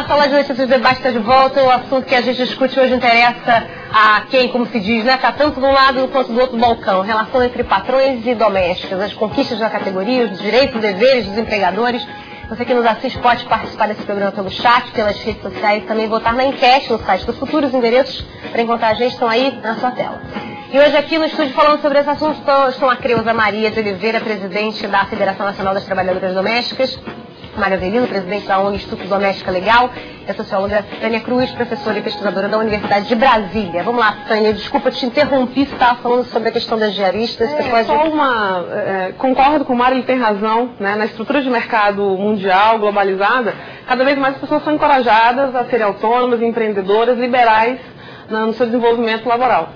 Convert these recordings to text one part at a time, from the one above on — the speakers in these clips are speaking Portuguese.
Sala de Notícias do Debate está de volta. O assunto que a gente discute hoje interessa a quem, como se diz, né? Está tanto de um lado quanto do outro balcão. Relação entre patrões e domésticas, as conquistas da categoria, os direitos e deveres dos empregadores. Você que nos assiste pode participar desse programa pelo chat, pelas redes sociais, também votar na enquete no site do Futuro. Os endereços para encontrar a gente estão aí na sua tela. E hoje aqui no estúdio falando sobre esse assunto estão a Creuza Maria de Oliveira, presidente da Federação Nacional das Trabalhadoras Domésticas, Mário Avelino, presidente da ONG Estupro Doméstica Legal, e a socióloga Tânia Cruz, professora e pesquisadora da Universidade de Brasília. Vamos lá, Tânia, desculpa te interrompi, você estava falando sobre a questão das diaristas. Concordo com o Mário, ele tem razão, né? Na estrutura de mercado mundial, globalizada, cada vez mais as pessoas são encorajadas a serem autônomas, empreendedoras, liberais no seu desenvolvimento laboral.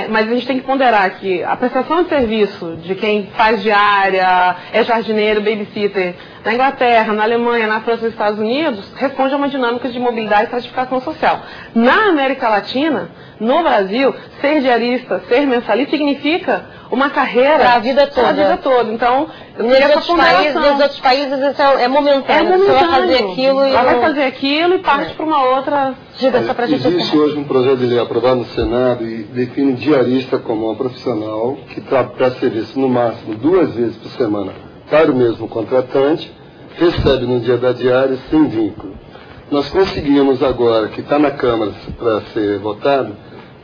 Mas a gente tem que ponderar que a prestação de serviço de quem faz diária, é jardineiro, babysitter, na Inglaterra, na Alemanha, na França e nos Estados Unidos, responde a uma dinâmica de mobilidade e stratificação social. Na América Latina, no Brasil, ser diarista, ser mensalista, significa uma carreira para a vida toda. Para a vida toda. Então, eu nos outros países isso é momentâneo. Você vai fazer aquilo e... Ela vai fazer aquilo e parte para uma outra... Existe hoje um projeto de lei aprovado no Senado e define diarista como uma profissional que presta serviço no máximo 2 vezes por semana para o mesmo contratante, recebe no dia da diária sem vínculo. Nós conseguimos agora, que está na Câmara para ser votado,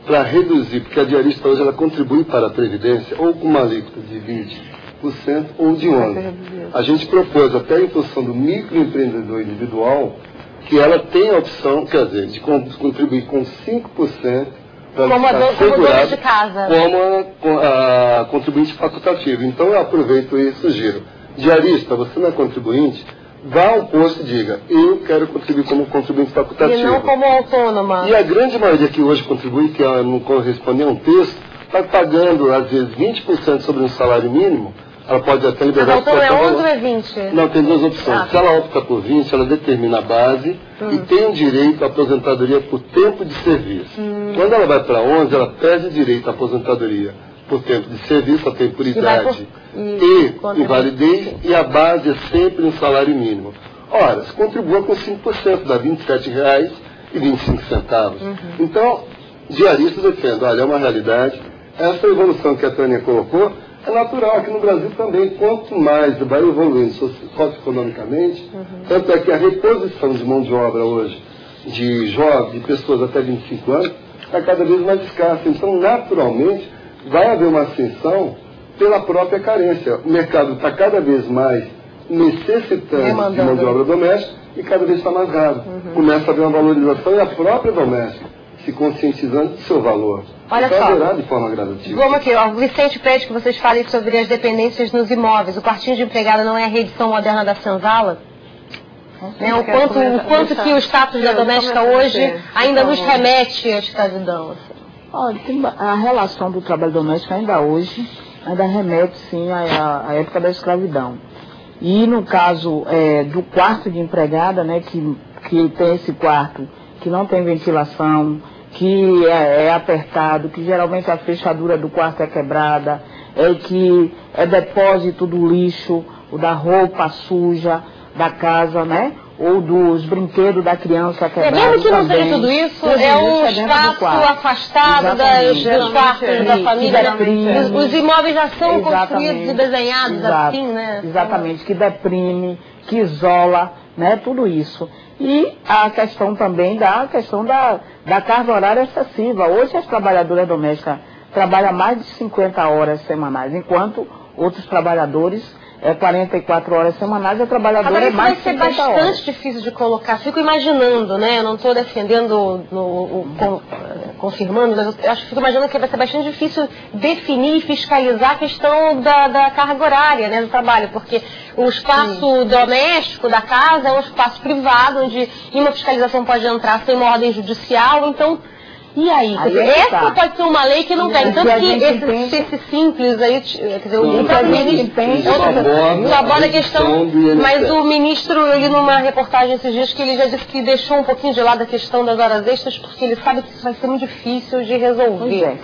para reduzir, porque a diarista hoje ela contribui para a Previdência ou com uma alíquota de 20% ou de 11%. A gente propôs, até em função do microempreendedor individual, que ela tem a opção, quer dizer, de contribuir com 5% para como dona de casa, como a contribuinte facultativa. Então eu aproveito e sugiro, diarista, você não é contribuinte, vá ao posto e diga, eu quero contribuir como contribuinte facultativo. E não como autônoma. E a grande maioria que hoje contribui, que não corresponde a um texto, está pagando, às vezes, 20% sobre um salário mínimo. Ela pode até liberar... Então é 11 ou é 20? Não, tem 2 opções. Se ela opta por 20, ela determina a base e tem o direito à aposentadoria por tempo de serviço. Quando ela vai para 11, ela perde o direito à aposentadoria por tempo de serviço, a temporidade e invalidez, e a base é sempre um salário mínimo. Ora, se contribua com 5%, dá R$ 27,25. Então, diaristas defendem, olha, é uma realidade. Essa evolução que a Tânia colocou é natural. Aqui no Brasil também, quanto mais vai evoluindo socioeconomicamente, tanto é que a reposição de mão de obra hoje, de jovens, de pessoas até 25 anos, está cada vez mais escassa. Então, naturalmente, vai haver uma ascensão pela própria carência. O mercado está cada vez mais necessitando de mão de obra doméstica e cada vez está mais raro. Começa a haver uma valorização e a própria doméstica se conscientizando do seu valor. Olha só, de forma gradativa. Vamos aqui, ó, Vicente pede que vocês falem sobre as dependências nos imóveis. O quartinho de empregada não é a reedição moderna da senzala? O quanto que o status da doméstica hoje ainda nos remete à escravidão? Olha, a relação do trabalho doméstico ainda hoje, ainda remete sim à época da escravidão. E no caso do quarto de empregada, né, que tem esse quarto que não tem ventilação, que é apertado, que geralmente a fechadura do quarto é quebrada, que é depósito do lixo, da roupa suja da casa, né? Ou dos brinquedos da criança quebrados. Mesmo que não seja tudo isso, é um espaço afastado dos quartos da família. Os imóveis já são construídos e desenhados assim, né? Exatamente, que deprime, que isola, né? Tudo isso. E a questão também da carga horária excessiva. Hoje as trabalhadoras domésticas trabalham mais de 50 horas semanais, enquanto outros trabalhadores 44 horas semanais, a trabalhadora é mais de 50 horas. Vai ser bastante difícil de colocar. Fico imaginando, né? Eu não estou defendendo, confirmando, mas eu fico imaginando que vai ser bastante difícil definir e fiscalizar a questão da carga horária, né, do trabalho, porque o espaço doméstico da casa é um espaço privado, onde uma fiscalização pode entrar sem uma ordem judicial, então... E aí? Essa pode ser uma lei que não tem. Tanto que esse simples aí, quer dizer, o ministro aborda a questão, mas o ministro, ele numa reportagem esses dias, que ele já disse que deixou um pouquinho de lado a questão das horas extras, porque ele sabe que isso vai ser muito difícil de resolver.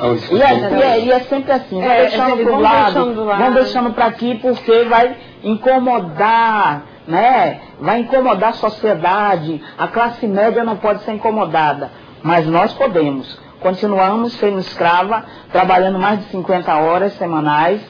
E é sempre assim, vão deixando para o lado, vão deixando para aqui, porque vai incomodar né? Vai incomodar a sociedade, a classe média não pode ser incomodada, mas nós podemos. Continuamos sendo escrava, trabalhando mais de 50 horas semanais.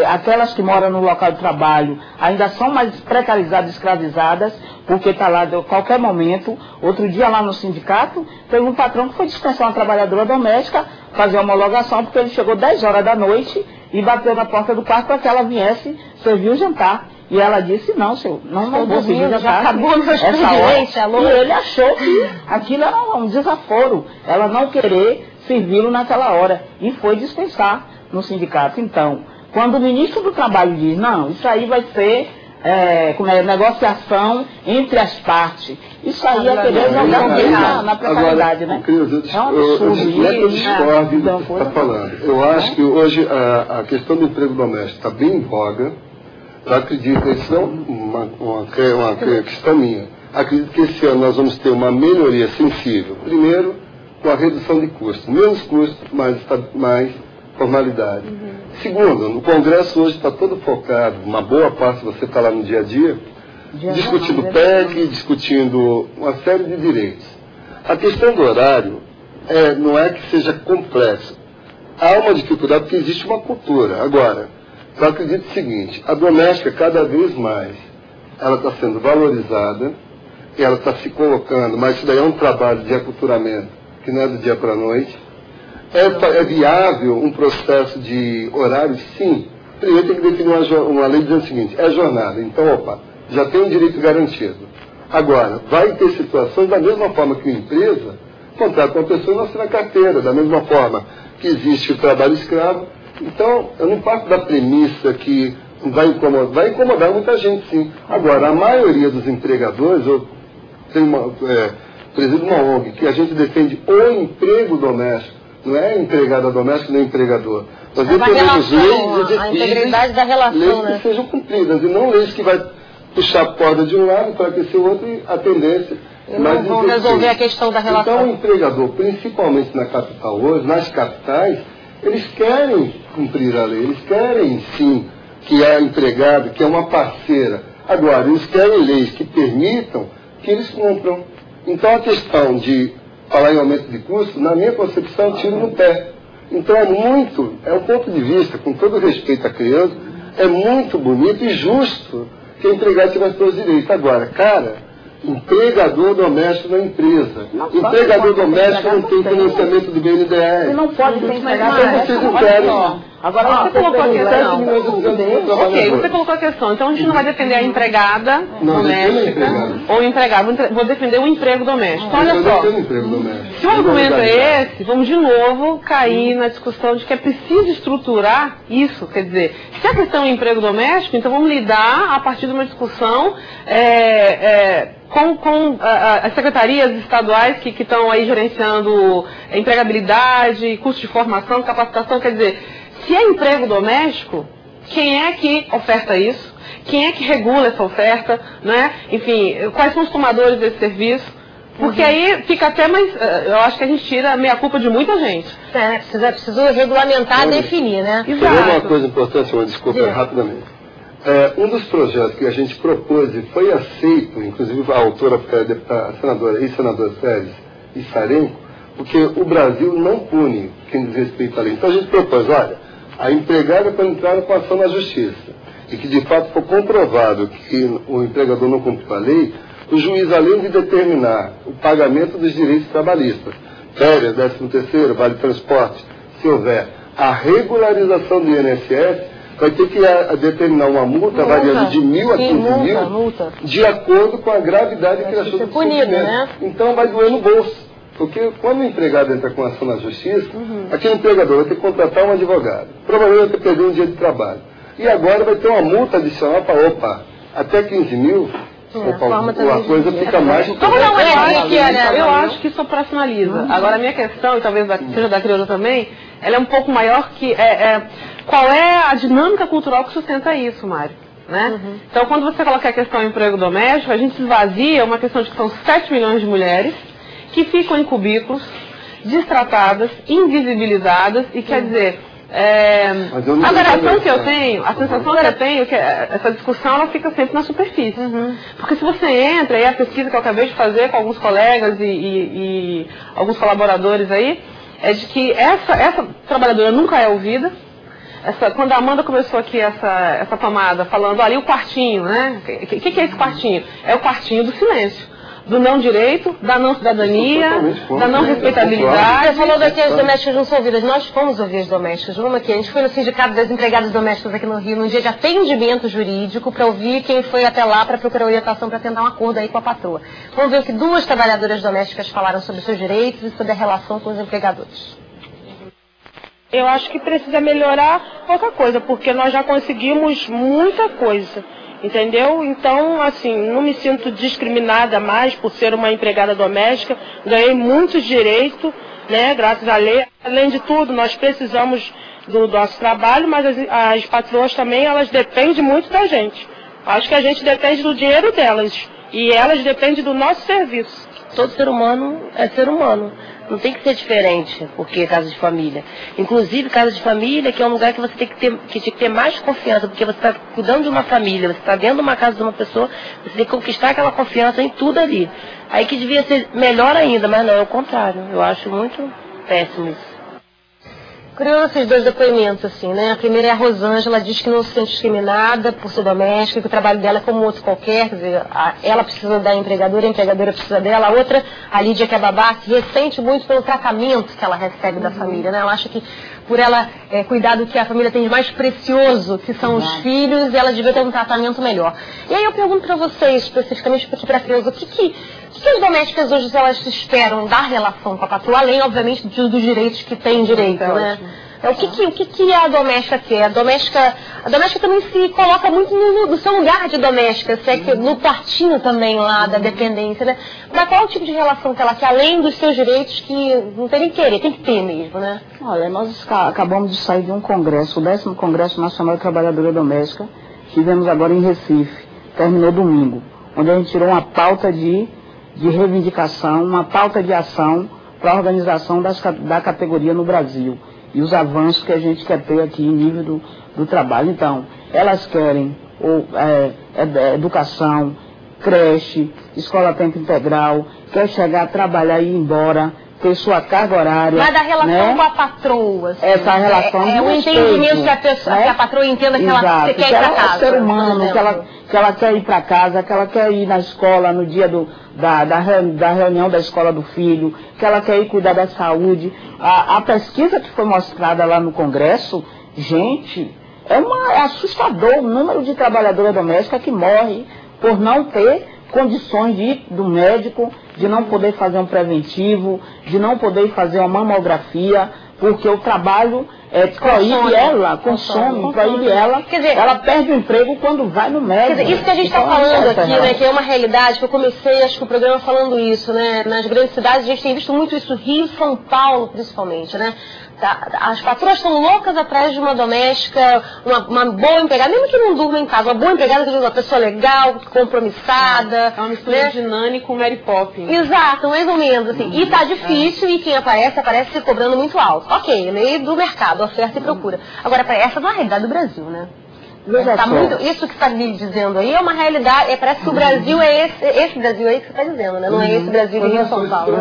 Aquelas que moram no local de trabalho ainda são mais precarizadas, escravizadas, porque está lá a qualquer momento. Outro dia lá no sindicato, teve um patrão que foi dispensar uma trabalhadora doméstica, fazer a homologação, porque ele chegou 10 horas da noite e bateu na porta do quarto para que ela viesse servir o jantar. E ela disse, não, não vou servir o jantar. Já acabou no expediente, e ele achou que aquilo era um desaforo, ela não querer servi-lo naquela hora, e foi dispensar no sindicato. Então, quando o ministro do Trabalho diz, não, isso aí vai ser negociação entre as partes, isso aí é querer jogar na precariedade, né? É um absurdo. Não é que eu discordo do que você está falando. Eu acho que hoje a questão do emprego doméstico está bem em voga. Eu acredito, isso não é uma questão minha. Acredito que esse ano nós vamos ter uma melhoria sensível. Primeiro, com a redução de custos. Menos custos, mais formalidade. Segundo, no Congresso hoje está todo focado, uma boa parte você está lá no dia a dia, discutindo PEC, discutindo uma série de direitos. A questão do horário não é que seja complexo. Há uma dificuldade porque existe uma cultura. Agora, eu acredito o seguinte, a doméstica cada vez mais, ela está sendo valorizada, e ela está se colocando, mas isso daí é um trabalho de aculturamento, que não é do dia para a noite. É viável um processo de horário? Sim. Primeiro tem que definir uma lei dizendo o seguinte, é jornada, então, já tem um direito garantido. Agora, vai ter situações da mesma forma que uma empresa contrata uma pessoa e não assina carteira, da mesma forma que existe o trabalho escravo. Então, eu não parto da premissa que vai incomodar muita gente, sim. Agora, a maioria dos empregadores, eu tenho presido uma ONG, que a gente defende o emprego doméstico, não é empregada doméstica nem empregador. Nós defendemos leis a integridade da relação, leis que sejam cumpridas, e não leis que vai puxar a corda de um lado para aquecer o outro e a tendência. E não vão resolver a questão da relação. Então, o empregador, principalmente na capital hoje, nas capitais, eles querem cumprir a lei, eles querem, sim, que é empregado, que é uma parceira. Agora, eles querem leis que permitam que eles cumpram. Então, a questão de falar em aumento de custo, na minha concepção, é tiro no pé. Então, é um ponto de vista, com todo respeito à criança, é muito bonito e justo que o empregado tivesse seus direitos. Agora, empregador doméstico na empresa. Empregador doméstico não tem financiamento do BNDES. Você não pode ser empregado doméstico. Agora, você colocou a questão. Ok, você colocou a questão. Então, a gente não vai defender a empregada doméstica ou o empregado. Vou defender o emprego doméstico. Olha só. Se o argumento é esse, vamos de novo cair na discussão de que é preciso estruturar isso. Quer dizer, se a questão é emprego doméstico, então vamos lidar a partir de uma discussão com as secretarias estaduais que estão aí gerenciando empregabilidade, custo de formação, capacitação. Quer dizer, se é emprego doméstico, quem é que oferta isso? Quem é que regula essa oferta? Né? Enfim, quais são os tomadores desse serviço? Porque aí fica até mais... Eu acho que a gente tira a meia-culpa de muita gente. Precisa regulamentar, definir, né? Exato. Uma coisa importante, uma desculpa, rapidamente. Um dos projetos que a gente propôs e foi aceito, inclusive a autora, a senadora, ex-senadora Félix e Sarenco, porque o Brasil não pune quem desrespeita a lei. Então a gente propôs, olha, a empregada para entrar com ação na justiça, e que de fato for comprovado que o empregador não cumpriu a lei, o juiz, além de determinar o pagamento dos direitos trabalhistas, férias, 13º, vale transporte, se houver a regularização do INSS, vai ter que determinar uma multa variando de 1.000 a 15.000, de acordo com a gravidade que achou do punido, né? Então vai doer no bolso. Porque quando o empregado entra com ação na justiça, aquele empregador vai ter que contratar um advogado. Provavelmente vai ter que perder um dia de trabalho. E agora vai ter uma multa adicional para, até 15.000, a coisa fica mais... Eu acho que isso operacionaliza. Agora, a minha questão, e talvez seja da Crioula também, ela é um pouco maior que... qual é a dinâmica cultural que sustenta isso, Mário? Né? Então, quando você coloca a questão do emprego doméstico, a gente esvazia uma questão de que são 7 milhões de mulheres que ficam em cubículos, destratadas, invisibilizadas, e quer dizer, A sensação que eu tenho é que essa discussão ela fica sempre na superfície. Porque se você entra, e a pesquisa que eu acabei de fazer com alguns colegas e alguns colaboradores aí, é de que essa trabalhadora nunca é ouvida. Quando a Amanda começou aqui essa tomada, falando ali o quartinho, né? O que é esse quartinho? É o quartinho do silêncio. Do não direito, da não cidadania, da não respeitabilidade. Você falou daqui as domésticas não são ouvidas. Nós fomos ouvir as domésticas. Vamos aqui. A gente foi no Sindicato das Empregadas Domésticas aqui no Rio, num dia de atendimento jurídico, para ouvir quem foi até lá para procurar orientação para tentar um acordo aí com a patroa. Vamos ver o que 2 trabalhadoras domésticas falaram sobre seus direitos e sobre a relação com os empregadores. Eu acho que precisa melhorar pouca coisa, porque nós já conseguimos muita coisa. Entendeu? Então, assim, não me sinto discriminada mais por ser uma empregada doméstica. Ganhei muitos direitos, né, graças à lei. Além de tudo, nós precisamos do nosso trabalho, mas as patroas também, elas dependem muito da gente. Acho que a gente depende do dinheiro delas e elas dependem do nosso serviço. Todo ser humano é ser humano. Não tem que ser diferente, porque é casa de família. Inclusive, casa de família, que é um lugar que você tem que ter mais confiança, porque você está cuidando de uma família, você está dentro de uma casa de uma pessoa, você tem que conquistar aquela confiança em tudo ali. Aí que devia ser melhor ainda, mas não, é o contrário. Eu acho muito péssimo isso. Curioso esses 2 depoimentos, assim, né? A primeira é a Rosângela, diz que não se sente discriminada por ser doméstica, que o trabalho dela é como outro qualquer, quer dizer, ela precisa da empregadora, a empregadora precisa dela. A outra, a Lídia, que é babá, se ressente muito pelo tratamento que ela recebe da família, né? Ela acha que por ela cuidar do que a família tem de mais precioso, que são os filhos, ela devia ter um tratamento melhor. E aí eu pergunto para vocês, especificamente aqui para a Creuza, o que as domésticas hoje elas esperam da relação com a patroa, além, obviamente, dos direitos que tem direito, né? O que a doméstica quer? A doméstica também se coloca muito no seu lugar de doméstica, no quartinho também lá da dependência, né? Mas qual é o tipo de relação que ela quer, além dos seus direitos que não tem nem querer, tem que ter mesmo, né? Olha, nós acabamos de sair de um congresso, o 10º Congresso Nacional de Trabalhadora Doméstica, que tivemos agora em Recife, terminou domingo, onde a gente tirou uma pauta de reivindicação, uma pauta de ação para a organização da categoria no Brasil e os avanços que a gente quer ter aqui em nível do trabalho. Então, elas querem educação, creche, escola a tempo integral, quer chegar a trabalhar e ir embora, ter sua carga horária. Mas da relação, né, com a patroa. Assim, essa relação é o entendimento que a patroa entenda que ela quer ir para casa. É ser humano, que ela quer ir para casa, que ela quer ir na escola no dia da reunião da escola do filho, que ela quer ir cuidar da saúde. A pesquisa que foi mostrada lá no Congresso, gente, é assustador o número de trabalhadora doméstica que morre por não ter condições de ir do médico, de não poder fazer um preventivo, de não poder fazer uma mamografia, porque o trabalho proíbe ela, proíbe ela, quer dizer, ela perde o emprego quando vai no médico. Quer dizer, isso que a gente está falando aqui, né, que é uma realidade, que eu comecei, acho que o programa falando isso, né, nas grandes cidades a gente tem visto muito isso, Rio, São Paulo principalmente, né. As patroas estão loucas atrás de uma doméstica, uma boa empregada, mesmo que não durma em casa, uma boa empregada, que é uma pessoa legal, compromissada. É uma mistura de Nani com Mary Poppins. Exato, mais ou menos, assim. E tá difícil, e quem aparece se cobrando muito alto. Ok, lei do mercado, oferta e procura. Agora, essa não é a realidade do Brasil, né? Isso que você está me dizendo aí é uma realidade, parece que o Brasil é esse Brasil aí que você está dizendo, né? Não é esse Brasil que é São Paulo.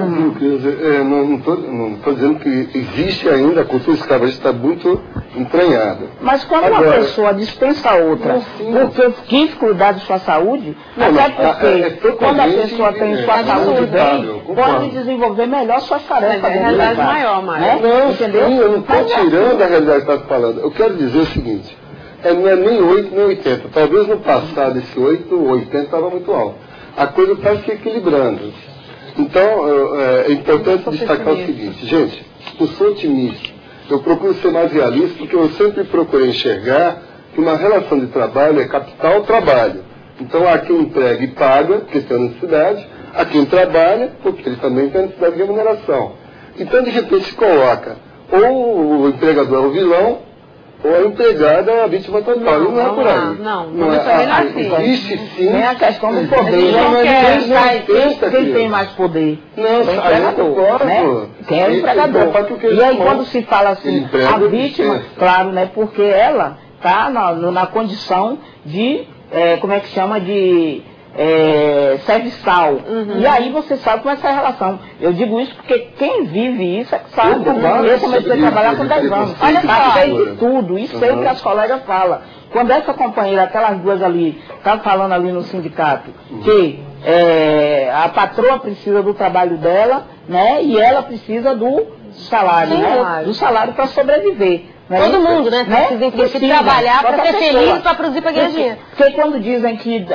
Não estou dizendo que existe ainda, a cultura escravagista está muito entranhada. Mas quando uma pessoa dispensa a outra porque quis cuidar de sua saúde, quando a pessoa tem sua saúde bem, pode desenvolver melhor suas tarefas. É a realidade maior, Maria. Entendeu? Eu não estou tirando a realidade que está falando. Eu quero dizer o seguinte. Não é nem 8 nem 80. Talvez no passado esse 8 ou 80 estava muito alto. A coisa está se equilibrando. Então, é importante destacar o seguinte. Gente, eu sou otimista. Eu procuro ser mais realista porque eu sempre procurei enxergar que uma relação de trabalho é capital-trabalho. Então, há quem emprega e paga, porque tem necessidade. Há quem trabalha, porque ele também tem necessidade de remuneração. Então, de repente, se coloca ou o empregador é o vilão, ou a empregada é a vítima total. Não é por aí. Não é assim. Existe sim. Nem a questão do poder. Quem tem mais poder? Não, é o empregador, né? Quem é o empregador. E aí quando se fala assim, a vítima, claro, né? Porque ela está na condição de, como é que chama, de serviçal. E aí você sabe como é essa relação. Eu digo isso porque quem vive isso é que sabe. Eu comecei a trabalhar com 10 anos. Olha só, sei de tudo. E sei o que as colegas falam. Quando essa companheira, aquelas duas ali, estavam falando ali no sindicato, que a patroa precisa do trabalho dela, né? E ela precisa do salário, né? Do salário para sobreviver. Todo mundo, né? Precisa trabalhar para ser feliz, para produzir, para ganhar dinheiro. Porque quando dizem que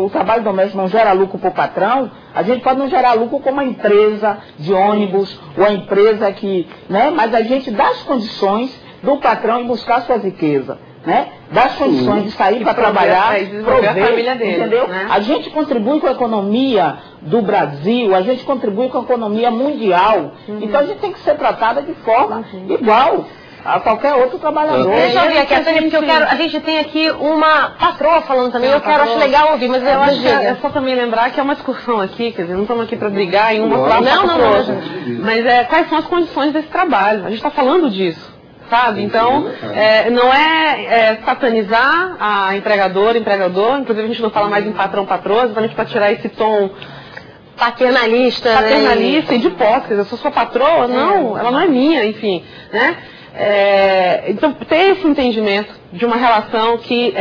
o trabalho doméstico não gera lucro para o patrão, a gente pode não gerar lucro como uma empresa de ônibus, ou a empresa que, né? Mas a gente dá as condições do patrão em buscar suas riquezas, né? Dá as condições de sair para trabalhar, prover a família dele, entendeu? Né? A gente contribui com a economia do Brasil, a gente contribui com a economia mundial. Então a gente tem que ser tratada de forma igual a qualquer outro trabalhador. Deixa eu ouvir aqui, Antônia, porque a gente tem aqui uma patroa falando também, acho legal ouvir, mas eu acho que é só também lembrar que é uma discussão aqui, quer dizer, não estamos aqui para brigar em uma para outra. Mas quais são as condições desse trabalho? A gente está falando disso, sabe? Então, não é satanizar a empregador, inclusive a gente não fala mais em patrão, patroa, exatamente para tirar esse tom paternalista e de hipótese. Eu sou sua patroa? Não, ela não é minha, enfim, né? Então, ter esse entendimento de uma relação que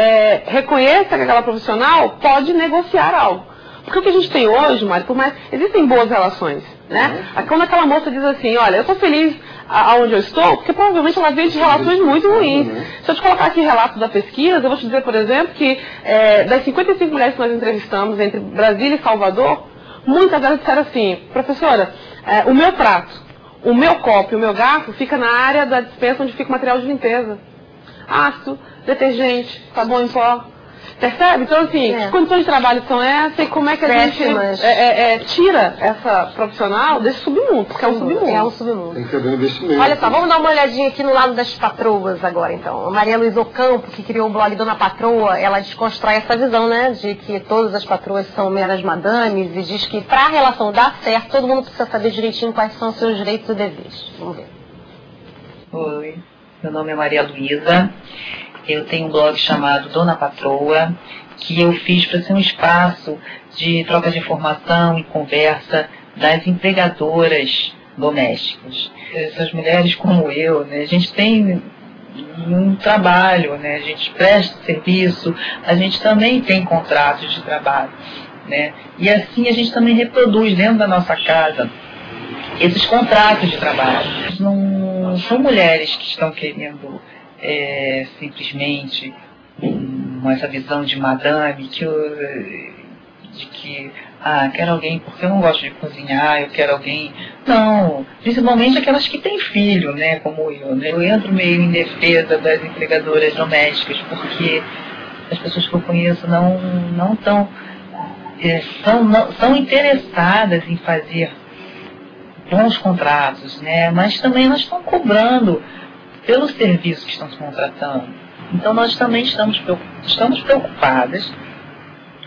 reconheça que aquela profissional pode negociar algo. Porque o que a gente tem hoje, Mário, por mais existem boas relações, né? Quando aquela moça diz assim, olha, eu estou feliz aonde eu estou, porque provavelmente ela veio de relações muito ruins. Se eu te colocar aqui relato da pesquisa, eu vou te dizer, por exemplo, que das 55 mulheres que nós entrevistamos entre Brasília e Salvador, muitas delas disseram assim, professora, o meu prato, o meu copo e o meu garfo fica na área da despensa onde fica o material de limpeza. Ácido, detergente, sabão em pó. Percebe? Então, assim, que condições de trabalho são essas e como é que a gente tira essa profissional desse submundo? Porque é um submundo. É um submundo. Tem que haver investimento. Olha só, vamos dar uma olhadinha aqui no lado das patroas agora, então. A Maria Luísa Ocampo, que criou o blog Dona Patroa, ela desconstrói essa visão, né, de que todas as patroas são meras madames e diz que para a relação dar certo, todo mundo precisa saber direitinho quais são os seus direitos e deveres. Vamos ver. Oi, meu nome é Maria Luísa. Eu tenho um blog chamado Dona Patroa, que eu fiz para ser um espaço de troca de informação e conversa das empregadoras domésticas. Essas mulheres como eu, né, a gente tem um trabalho, né, a gente presta serviço, a gente também tem contratos de trabalho, né, e assim a gente também reproduz dentro da nossa casa esses contratos de trabalho. Não são mulheres que estão querendo simplesmente essa visão de madame, de que quero alguém porque eu não gosto de cozinhar, eu quero alguém... Não, principalmente aquelas que têm filho, né, como eu, né? Eu entro meio em defesa das empregadoras domésticas, porque as pessoas que eu conheço não são interessadas em fazer bons contratos, né, mas também elas estão cobrando pelo serviço que estão se contratando. Então nós também estamos preocupadas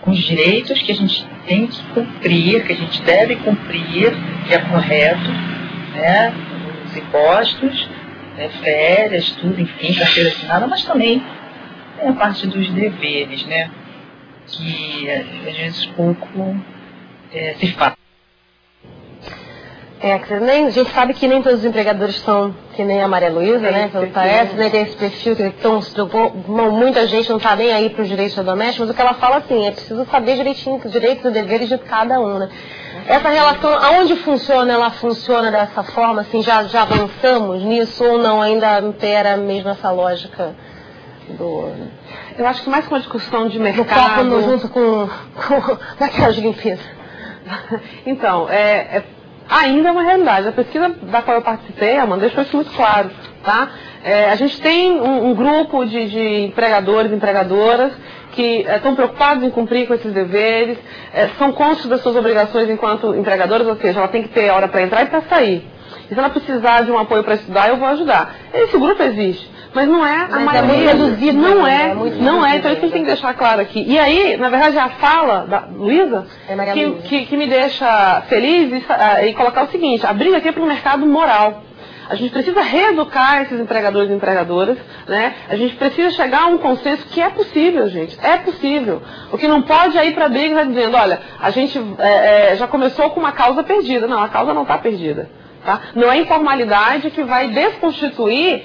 com os direitos que a gente tem que cumprir, que a gente deve cumprir, que é correto, né? Os impostos, né? Férias, tudo, enfim, carteira assinada, mas também a parte dos deveres, né? Que às vezes pouco se faz. A gente sabe que nem todos os empregadores são que nem a Maria Luísa, né? Pelo parece, né? Tem esse perfil que muita gente não está nem aí para os direitos domésticos, mas o que ela fala assim, é preciso saber direitinho os direitos e deveres de cada um, né? Essa relação, aonde funciona, ela funciona dessa forma, assim, já avançamos nisso ou não? Ainda impera mesmo essa lógica do... Eu acho que mais com a discussão de mercado... Do copo junto com material de limpeza. Então, ainda é uma realidade. A pesquisa da qual eu participei, Amanda, deixou isso muito claro, tá? A gente tem um grupo de empregadores e empregadoras que estão preocupados em cumprir com esses deveres, são conscientes das suas obrigações enquanto empregadoras, ou seja, ela tem que ter hora para entrar e para sair. E se ela precisar de um apoio para estudar, eu vou ajudar. Esse grupo existe. Mas não é a Mas maioria. é muito reduzido. Não é, muito não é. reduzido, Então isso a gente tem que deixar claro aqui. E aí, na verdade, a fala da Luísa que me deixa feliz e colocar o seguinte: a briga aqui é para um mercado moral. A gente precisa reeducar esses empregadores e empregadoras, né? A gente precisa chegar a um consenso que é possível, gente. É possível. O que não pode é ir para a briga dizendo, olha, a gente já começou com uma causa perdida. Não, a causa não está perdida. Tá? Não é informalidade que vai desconstituir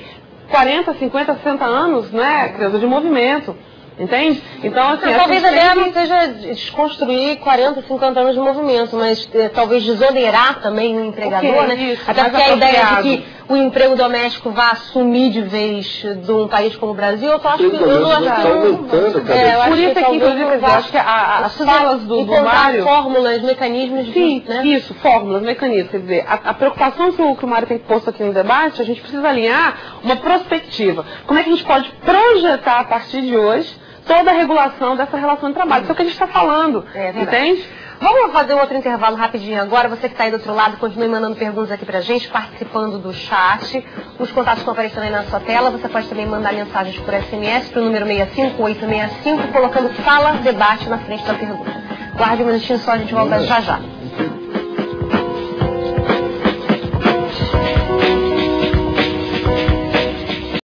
40, 50, 60 anos, né, de movimento. Entende? Então, assim, talvez a ideia não seja desconstruir 40, 50 anos de movimento, mas talvez desonerar também o empregador, né? Isso, até porque a ideia de que o emprego doméstico vai assumir de vez de um país como o Brasil, eu só acho que eu não acho Por isso aqui, inclusive, eu acho que as falas do Mário... fórmulas, mecanismos... Sim, né? Isso, fórmulas, mecanismos. Quer dizer, a preocupação que o Mário tem posto aqui no debate, a gente precisa alinhar uma prospectiva. Como é que a gente pode projetar a partir de hoje toda a regulação dessa relação de trabalho? Isso é o que a gente está falando, entende? Vamos fazer um outro intervalo rapidinho agora. Você que está aí do outro lado, continue mandando perguntas aqui pra gente, participando do chat. Os contatos estão aparecendo aí na sua tela. Você pode também mandar mensagens por SMS para o número 65865, colocando Fala Debate na frente da pergunta. Guarde um minutinho só, a gente volta já já.